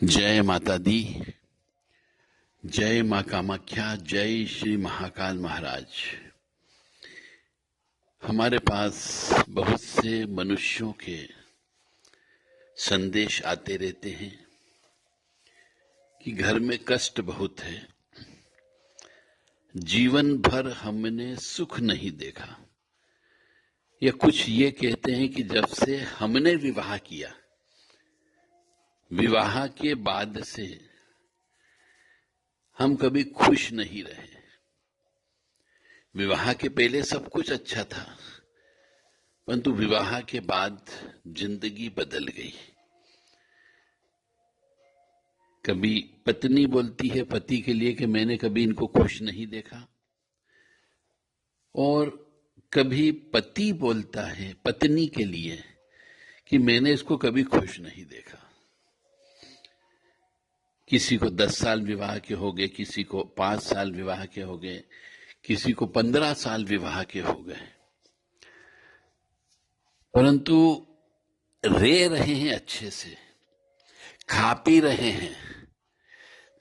जय माता दी। जय माँ कामाख्या। जय श्री महाकाल महाराज। हमारे पास बहुत से मनुष्यों के संदेश आते रहते हैं कि घर में कष्ट बहुत है, जीवन भर हमने सुख नहीं देखा, या कुछ ये कहते हैं कि जब से हमने विवाह किया, विवाह के बाद से हम कभी खुश नहीं रहे। विवाह के पहले सब कुछ अच्छा था, परंतु विवाह के बाद जिंदगी बदल गई। कभी पत्नी बोलती है पति के लिए कि मैंने कभी इनको खुश नहीं देखा, और कभी पति बोलता है पत्नी के लिए कि मैंने इसको कभी खुश नहीं देखा। किसी को 10 साल विवाह के हो गए, किसी को 5 साल विवाह के हो गए, किसी को 15 साल विवाह के हो गए, परंतु रह रहे हैं अच्छे से, खा पी रहे हैं,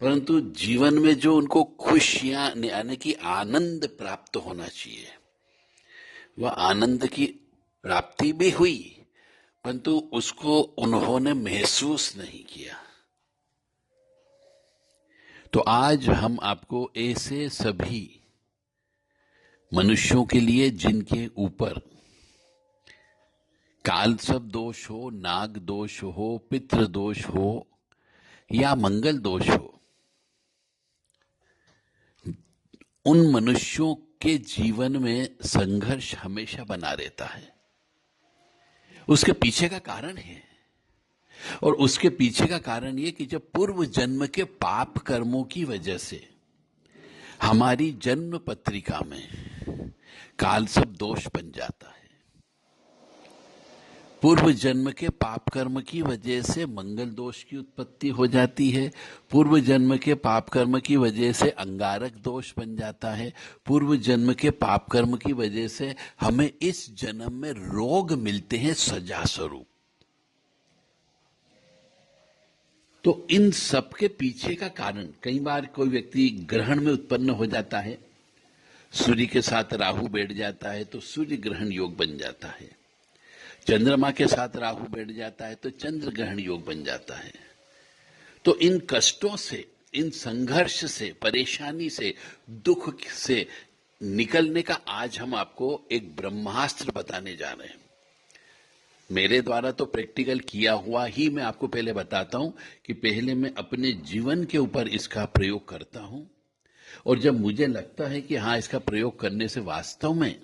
परंतु जीवन में जो उनको खुशियां यानी कि आनंद प्राप्त होना चाहिए, वह आनंद की प्राप्ति भी हुई, परंतु उसको उन्होंने महसूस नहीं किया। तो आज हम आपको ऐसे सभी मनुष्यों के लिए जिनके ऊपर कालसर्प दोष हो, नाग दोष हो, पितृ दोष हो या मंगल दोष हो, उन मनुष्यों के जीवन में संघर्ष हमेशा बना रहता है। उसके पीछे का कारण है, और उसके पीछे का कारण यह कि जब पूर्व जन्म के पाप कर्मों की वजह से हमारी जन्म पत्रिका में कालसर्प दोष बन जाता है, पूर्व जन्म के पाप कर्म की वजह से मंगल दोष की उत्पत्ति हो जाती है, पूर्व जन्म के पाप कर्म की वजह से अंगारक दोष बन जाता है, पूर्व जन्म के पाप कर्म की वजह से हमें इस जन्म में रोग मिलते हैं सजा स्वरूप। तो इन सब के पीछे का कारण, कई बार कोई व्यक्ति ग्रहण में उत्पन्न हो जाता है, सूर्य के साथ राहु बैठ जाता है तो सूर्य ग्रहण योग बन जाता है, चंद्रमा के साथ राहु बैठ जाता है तो चंद्र ग्रहण योग बन जाता है। तो इन कष्टों से, इन संघर्ष से, परेशानी से, दुख से निकलने का आज हम आपको एक ब्रह्मास्त्र बताने जा रहे हैं। मेरे द्वारा तो प्रैक्टिकल किया हुआ ही मैं आपको पहले बताता हूं कि पहले मैं अपने जीवन के ऊपर इसका प्रयोग करता हूं, और जब मुझे लगता है कि हाँ, इसका प्रयोग करने से वास्तव में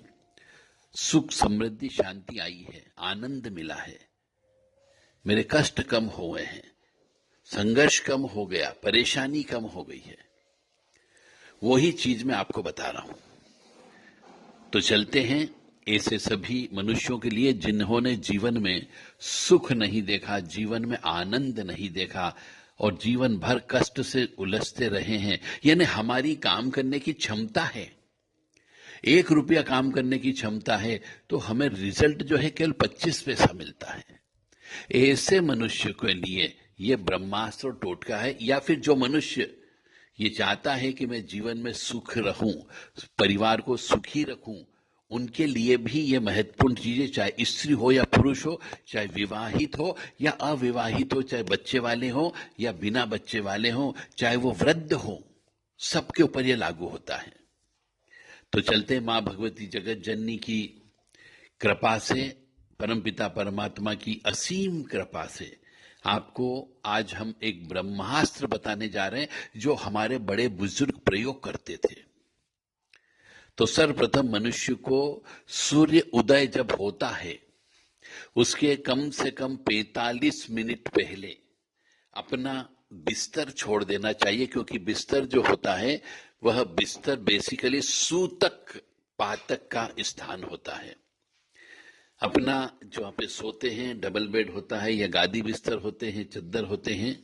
सुख, समृद्धि, शांति आई है, आनंद मिला है, मेरे कष्ट कम हो गए हैं, संघर्ष कम हो गया, परेशानी कम हो गई है, वही चीज मैं आपको बता रहा हूं। तो चलते हैं ऐसे सभी मनुष्यों के लिए जिन्होंने जीवन में सुख नहीं देखा, जीवन में आनंद नहीं देखा, और जीवन भर कष्ट से उलझते रहे हैं। यानी हमारी काम करने की क्षमता है, 1 रुपया काम करने की क्षमता है, तो हमें रिजल्ट जो है केवल 25 पैसा मिलता है। ऐसे मनुष्य के लिए यह ब्रह्मास्त्र टोटका है। या फिर जो मनुष्य ये चाहता है कि मैं जीवन में सुख रहूं, परिवार को सुखी रखूं, उनके लिए भी ये महत्वपूर्ण चीजें, चाहे स्त्री हो या पुरुष हो, चाहे विवाहित हो या अविवाहित हो, चाहे बच्चे वाले हो या बिना बच्चे वाले हो, चाहे वो वृद्ध हो, सबके ऊपर ये लागू होता है। तो चलते मां भगवती जगत जननी की कृपा से, परमपिता परमात्मा की असीम कृपा से आपको आज हम एक ब्रह्मास्त्र बताने जा रहे हैं जो हमारे बड़े बुजुर्ग प्रयोग करते थे। तो सर्वप्रथम मनुष्य को सूर्य उदय जब होता है, उसके कम से कम 45 मिनट पहले अपना बिस्तर छोड़ देना चाहिए, क्योंकि बिस्तर जो होता है वह बिस्तर बेसिकली सूतक पातक का स्थान होता है। अपना जहाँ पे सोते हैं, डबल बेड होता है या गादी बिस्तर होते हैं, चद्दर होते हैं,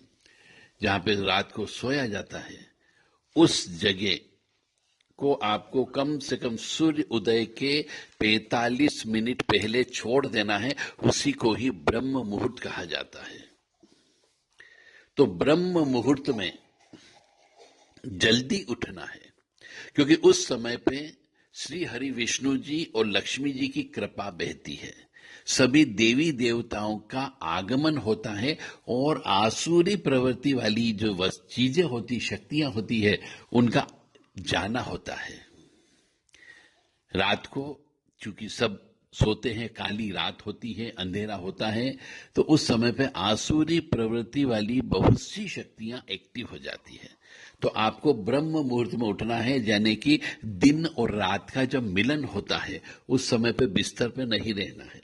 जहाँ पे रात को सोया जाता है, उस जगह को आपको कम से कम सूर्य उदय के 45 मिनट पहले छोड़ देना है। उसी को ही ब्रह्म मुहूर्त कहा जाता है। तो ब्रह्म मुहूर्त में जल्दी उठना है, क्योंकि उस समय पे श्री हरि विष्णु जी और लक्ष्मी जी की कृपा बहती है, सभी देवी देवताओं का आगमन होता है और आसुरी प्रवृत्ति वाली जो चीजें होती, शक्तियां होती है, उनका जाना होता है। रात को चूंकि सब सोते हैं, काली रात होती है, अंधेरा होता है, तो उस समय पे आसुरी प्रवृत्ति वाली बहुत सी शक्तियां एक्टिव हो जाती है। तो आपको ब्रह्म मुहूर्त में उठना है, यानी कि दिन और रात का जब मिलन होता है उस समय पे बिस्तर पे नहीं रहना है।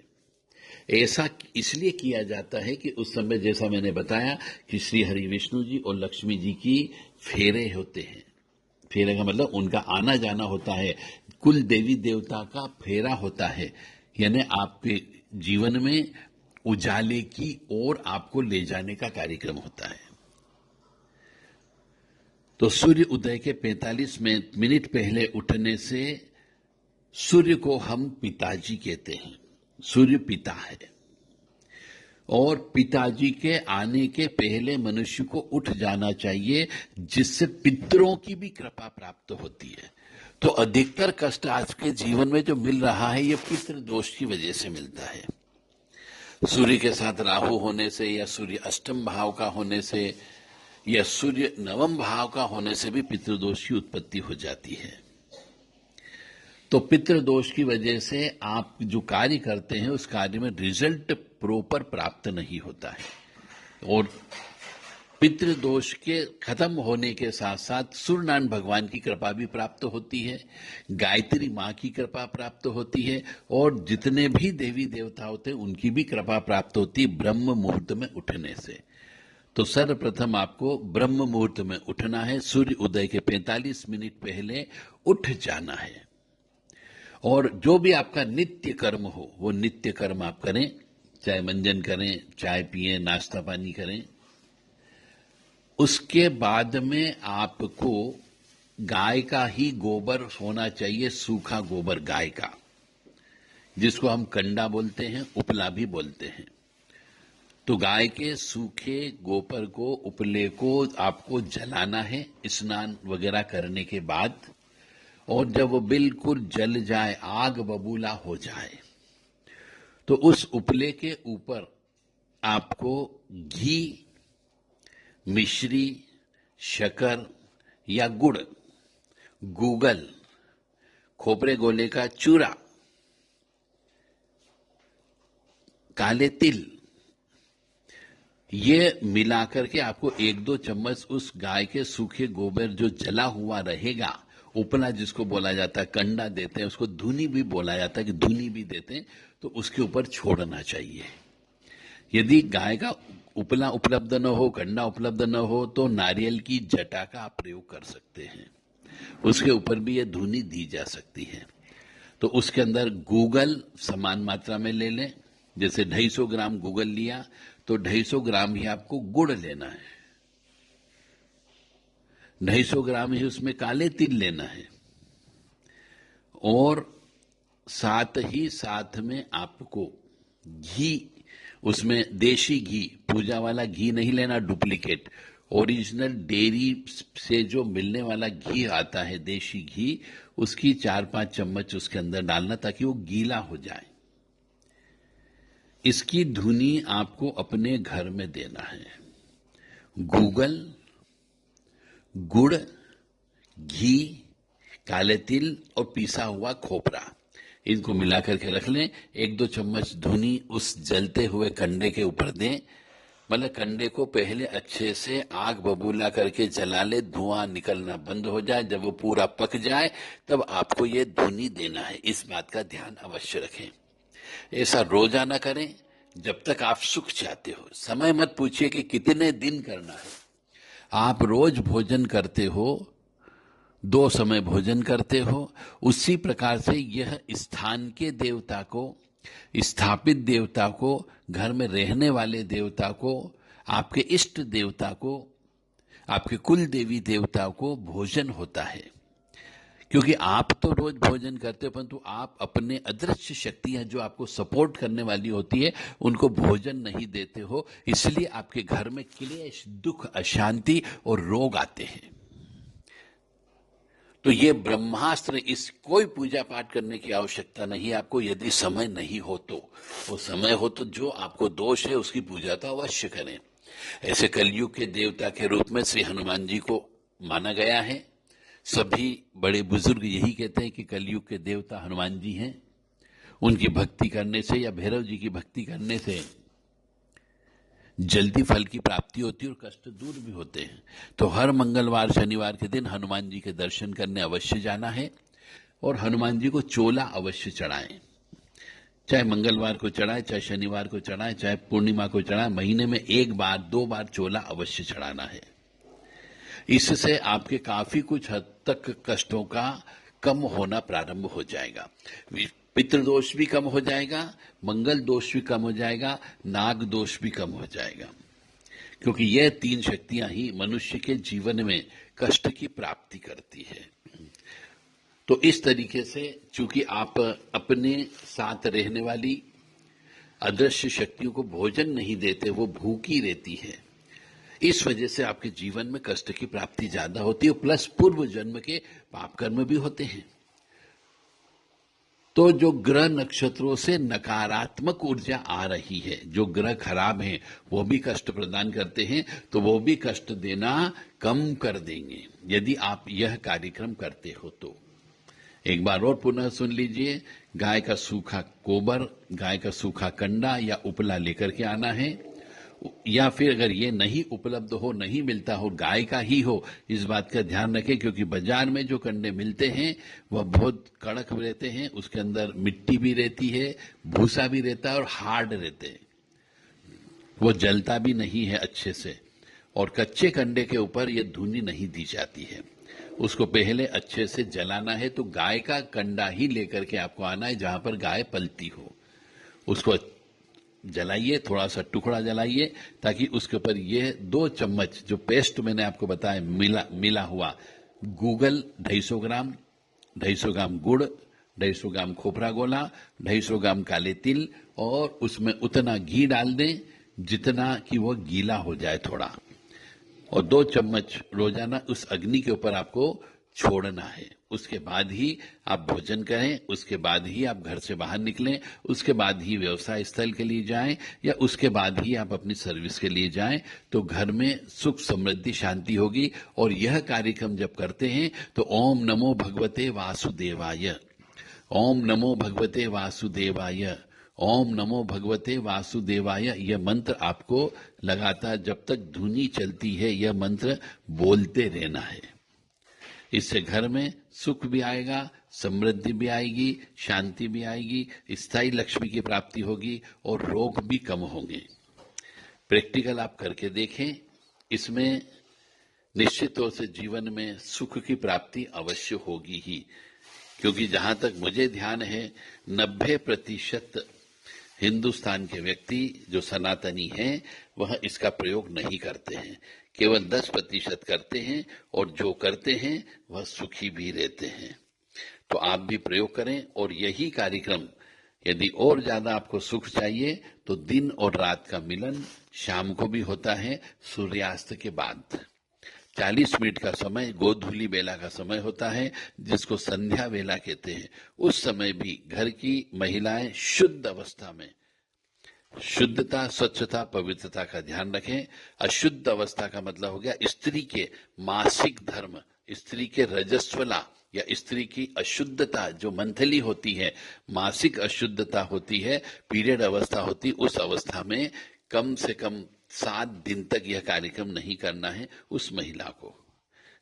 ऐसा इसलिए किया जाता है कि उस समय, जैसा मैंने बताया, कि श्री हरि विष्णु जी और लक्ष्मी जी की फेरे होते हैं। फेरे का मतलब उनका आना जाना होता है, कुल देवी देवता का फेरा होता है, यानी आपके जीवन में उजाले की ओर आपको ले जाने का कार्यक्रम होता है। तो सूर्य उदय के 45 मिनट पहले उठने से सूर्य को हम पिताजी कहते हैं, सूर्य पिता है, और पिताजी के आने के पहले मनुष्य को उठ जाना चाहिए, जिससे पितरों की भी कृपा प्राप्त होती है। तो अधिकतर कष्ट आज के जीवन में जो मिल रहा है, ये पितृ दोष की वजह से मिलता है। सूर्य के साथ राहु होने से, या सूर्य अष्टम भाव का होने से, या सूर्य नवम भाव का होने से भी पितृदोष की उत्पत्ति हो जाती है। तो पितृदोष की वजह से आप जो कार्य करते हैं उस कार्य में रिजल्ट प्रॉपर प्राप्त नहीं होता है। और पितृदोष के खत्म होने के साथ साथ सूर्यनारायण भगवान की कृपा भी प्राप्त होती है, गायत्री माँ की कृपा प्राप्त होती है, और जितने भी देवी देवता होते हैं उनकी भी कृपा प्राप्त होती है ब्रह्म मुहूर्त में उठने से। तो सर्वप्रथम आपको ब्रह्म मुहूर्त में उठना है, सूर्य उदय के 45 मिनट पहले उठ जाना है। और जो भी आपका नित्य कर्म हो वो नित्य कर्म आप करें, चाहे मंजन करें, चाय पिएं, नाश्ता पानी करें। उसके बाद में आपको गाय का ही गोबर होना चाहिए, सूखा गोबर गाय का, जिसको हम कंडा बोलते हैं, उपला भी बोलते हैं। तो गाय के सूखे गोबर को, उपले को आपको जलाना है स्नान वगैरह करने के बाद, और जब वो बिल्कुल जल जाए, आग बबूला हो जाए, तो उस उपले के ऊपर आपको घी, मिश्री, शक्कर या गुड़, गूगल, खोपरे गोले का चूरा, काले तिल, ये मिलाकर के आपको 1-2 चम्मच उस गाय के सूखे गोबर जो जला हुआ रहेगा, उपला जिसको बोला जाता है, कंडा देते हैं, उसको धुनी भी बोला जाता है कि धुनी भी देते हैं, तो उसके ऊपर छोड़ना चाहिए। यदि गाय का उपला उपलब्ध न हो, कंडा उपलब्ध न हो, तो नारियल की जटा का आप प्रयोग कर सकते हैं, उसके ऊपर भी यह धुनी दी जा सकती है। तो उसके अंदर गूगल समान मात्रा में ले लें, जैसे 250 ग्राम गूगल लिया तो 250 ग्राम ही आपको गुड़ लेना है, 250 ग्राम ही उसमें काले तिल लेना है, और साथ ही साथ में आपको घी, उसमें देशी घी, पूजा वाला घी नहीं लेना, डुप्लीकेट, ओरिजिनल डेयरी से जो मिलने वाला घी आता है, देशी घी, उसकी 4-5 चम्मच उसके अंदर डालना ताकि वो गीला हो जाए। इसकी धुनी आपको अपने घर में देना है। गूगल, गुड़, घी, काले तिल और पिसा हुआ खोपरा, इनको मिलाकर के रख लें। 1-2 चम्मच धुनी उस जलते हुए कंडे के ऊपर दें, मतलब कंडे को पहले अच्छे से आग बबूला करके जला ले, धुआं निकलना बंद हो जाए। जब वो पूरा पक जाए तब आपको ये धुनी देना है, इस बात का ध्यान अवश्य रखें। ऐसा रोजाना करें जब तक आप सुख चाहते हो। समय मत पूछिए कि कितने दिन करना है। आप रोज भोजन करते हो, 2 समय भोजन करते हो, उसी प्रकार से यह स्थान के देवता को, स्थापित देवता को, घर में रहने वाले देवता को, आपके इष्ट देवता को, आपके कुल देवी देवता को भोजन होता है। क्योंकि आप तो रोज भोजन करते हो, परंतु आप अपने अदृश्य शक्तियां जो आपको सपोर्ट करने वाली होती है उनको भोजन नहीं देते हो, इसलिए आपके घर में क्लेश, दुख, अशांति और रोग आते हैं। तो ये ब्रह्मास्त्र, इस कोई पूजा पाठ करने की आवश्यकता नहीं आपको। यदि समय नहीं हो तो, वो समय हो तो जो आपको दोष है उसकी पूजा तो अवश्य करें। ऐसे कलयुग के देवता के रूप में श्री हनुमान जी को माना गया है। सभी बड़े बुजुर्ग यही कहते हैं कि कलयुग के देवता हनुमान जी हैं। उनकी भक्ति करने से या भैरव जी की भक्ति करने से जल्दी फल की प्राप्ति होती है और कष्ट दूर भी होते हैं। तो हर मंगलवार शनिवार के दिन हनुमान जी के दर्शन करने अवश्य जाना है और हनुमान जी को चोला अवश्य चढ़ाएं। चाहे मंगलवार को चढ़ाए, चाहे शनिवार को चढ़ाए, चाहे पूर्णिमा को चढ़ाए, महीने में 1 बार 2 बार चोला अवश्य चढ़ाना है। इससे आपके काफी कुछ हद तक कष्टों का कम होना प्रारंभ हो जाएगा। पितृदोष भी कम हो जाएगा, मंगल दोष भी कम हो जाएगा, नाग दोष भी कम हो जाएगा, क्योंकि यह 3 शक्तियां ही मनुष्य के जीवन में कष्ट की प्राप्ति करती है। तो इस तरीके से चूंकि आप अपने साथ रहने वाली अदृश्य शक्तियों को भोजन नहीं देते, वो भूखी रहती है, इस वजह से आपके जीवन में कष्ट की प्राप्ति ज्यादा होती है, प्लस पूर्व जन्म के पाप कर्म भी होते हैं। तो जो ग्रह नक्षत्रों से नकारात्मक ऊर्जा आ रही है, जो ग्रह खराब हैं वो भी कष्ट प्रदान करते हैं, तो वो भी कष्ट देना कम कर देंगे यदि आप यह कार्यक्रम करते हो तो। एक बार और पुनः सुन लीजिए। गाय का सूखा गोबर, गाय का सूखा कंडा या उपला लेकर के आना है, या फिर अगर ये नहीं उपलब्ध हो, नहीं मिलता हो, गाय का ही हो, इस बात का ध्यान रखें, क्योंकि बाजार में जो कंडे मिलते हैं वह बहुत कड़क रहते हैं, उसके अंदर मिट्टी भी रहती है, भूसा भी रहता है और हार्ड रहते हैं, वो जलता भी नहीं है अच्छे से। और कच्चे कंडे के ऊपर ये धुनी नहीं दी जाती है, उसको पहले अच्छे से जलाना है। तो गाय का कंडा ही लेकर के आपको आना है जहां पर गाय पलती हो, उसको जलाइए, थोड़ा सा टुकड़ा जलाइए, ताकि उसके ऊपर ये 2 चम्मच जो पेस्ट मैंने आपको बताया मिला हुआ गूगल 250 ग्राम, 250 ग्राम गुड़, 250 ग्राम खोपरा गोला, 250 ग्राम काले तिल, और उसमें उतना घी डाल दें जितना कि वो गीला हो जाए थोड़ा, और 2 चम्मच रोजाना उस अग्नि के ऊपर आपको छोड़ना है। उसके बाद ही आप भोजन करें, उसके बाद ही आप घर से बाहर निकलें, उसके बाद ही व्यवसाय स्थल के लिए जाएं, या उसके बाद ही आप अपनी सर्विस के लिए जाएं, तो घर में सुख, समृद्धि, शांति होगी। और यह कार्यक्रम जब करते हैं तो ओम नमो भगवते वासुदेवाय, ओम नमो भगवते वासुदेवाय, ओम नमो भगवते वासुदेवाय, यह मंत्र आपको लगातार जब तक धुनी चलती है यह मंत्र बोलते रहना है। इससे घर में सुख भी आएगा, समृद्धि भी आएगी, शांति भी आएगी, स्थायी लक्ष्मी की प्राप्ति होगी और रोग भी कम होंगे। प्रैक्टिकल आप करके देखें, इसमें निश्चित तौर से जीवन में सुख की प्राप्ति अवश्य होगी ही, क्योंकि जहां तक मुझे ध्यान है 90% हिंदुस्तान के व्यक्ति जो सनातनी हैं वह इसका प्रयोग नहीं करते हैं, केवल 10% करते हैं, और जो करते हैं वह सुखी भी रहते हैं। तो आप भी प्रयोग करें। और यही कार्यक्रम यदि और ज्यादा आपको सुख चाहिए तो दिन और रात का मिलन शाम को भी होता है, सूर्यास्त के बाद 40 मिनट का समय गोधूली बेला का समय होता है, जिसको संध्या वेला कहते हैं। उस समय भी घर की महिलाएं शुद्ध अवस्था में, शुद्धता, स्वच्छता, पवित्रता का ध्यान रखें। अशुद्ध अवस्था का मतलब हो गया स्त्री के मासिक धर्म, स्त्री के रजस्वला या स्त्री की अशुद्धता जो मंथली होती है, मासिक अशुद्धता होती है, पीरियड अवस्था होती, उस अवस्था में कम से कम 7 दिन तक यह कार्यक्रम नहीं करना है उस महिला को।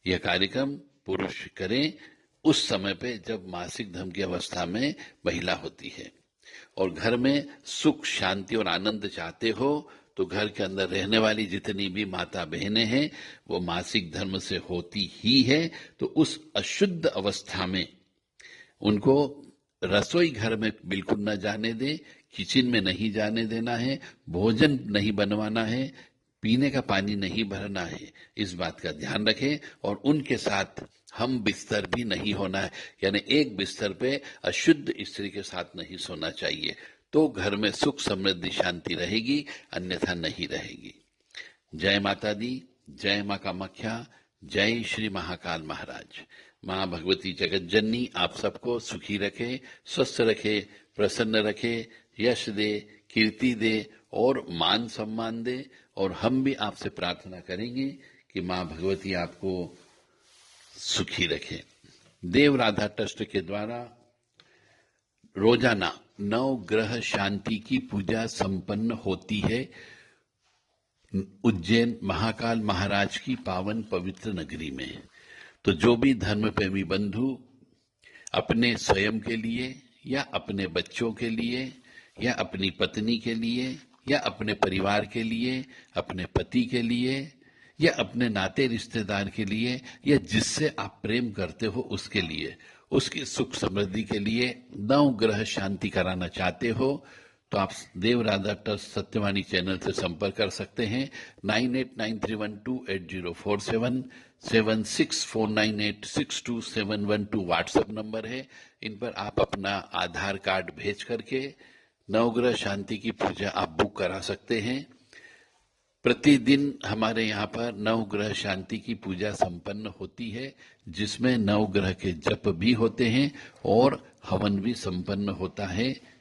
यह कार्यक्रम पुरुष करें उस समय पे जब मासिक धर्म की अवस्था में महिला होती है। और घर में सुख, शांति और आनंद चाहते हो तो घर के अंदर रहने वाली जितनी भी माता बहनें हैं वो मासिक धर्म से होती ही है, तो उस अशुद्ध अवस्था में उनको रसोई घर में बिल्कुल न जाने दें, किचन में नहीं जाने देना है, भोजन नहीं बनवाना है, पीने का पानी नहीं भरना है, इस बात का ध्यान रखें। और उनके साथ हम बिस्तर भी नहीं होना है, यानी एक बिस्तर पे अशुद्ध स्त्री के साथ नहीं सोना चाहिए, तो घर में सुख समृद्धि शांति रहेगी, अन्यथा नहीं रहेगी। जय माता दी, जय मां कामाख्या, जय श्री महाकाल महाराज। मां भगवती जगत जननी आप सबको सुखी रखे, स्वस्थ रखे, प्रसन्न रखे, यश दे, कीर्ति दे और मान सम्मान दे। और हम भी आपसे प्रार्थना करेंगे कि मां भगवती आपको सुखी रखे। देव राधा ट्रस्ट के द्वारा रोजाना 9 ग्रह शांति की पूजा संपन्न होती है उज्जैन महाकाल महाराज की पावन पवित्र नगरी में। तो जो भी धर्म प्रेमी बंधु अपने स्वयं के लिए या अपने बच्चों के लिए या अपनी पत्नी के लिए या अपने परिवार के लिए, अपने पति के लिए या अपने नाते रिश्तेदार के लिए या जिससे आप प्रेम करते हो उसके लिए, उसकी सुख समृद्धि के लिए 9 ग्रह शांति कराना चाहते हो तो आप देव राधा ट्रस्ट सत्यवाणी चैनल से संपर्क कर सकते हैं। 9893128047, 7649862712 व्हाट्सएप नंबर है। इन पर आप अपना आधार कार्ड भेज करके 9 ग्रह शांति की पूजा आप बुक करा सकते हैं। प्रतिदिन हमारे यहाँ पर 9 ग्रह शांति की पूजा संपन्न होती है, जिसमें 9 ग्रह के जप भी होते हैं और हवन भी संपन्न होता है।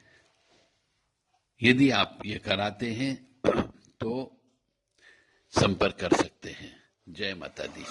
यदि आप ये कराते हैं तो संपर्क कर सकते हैं। जय माता दी।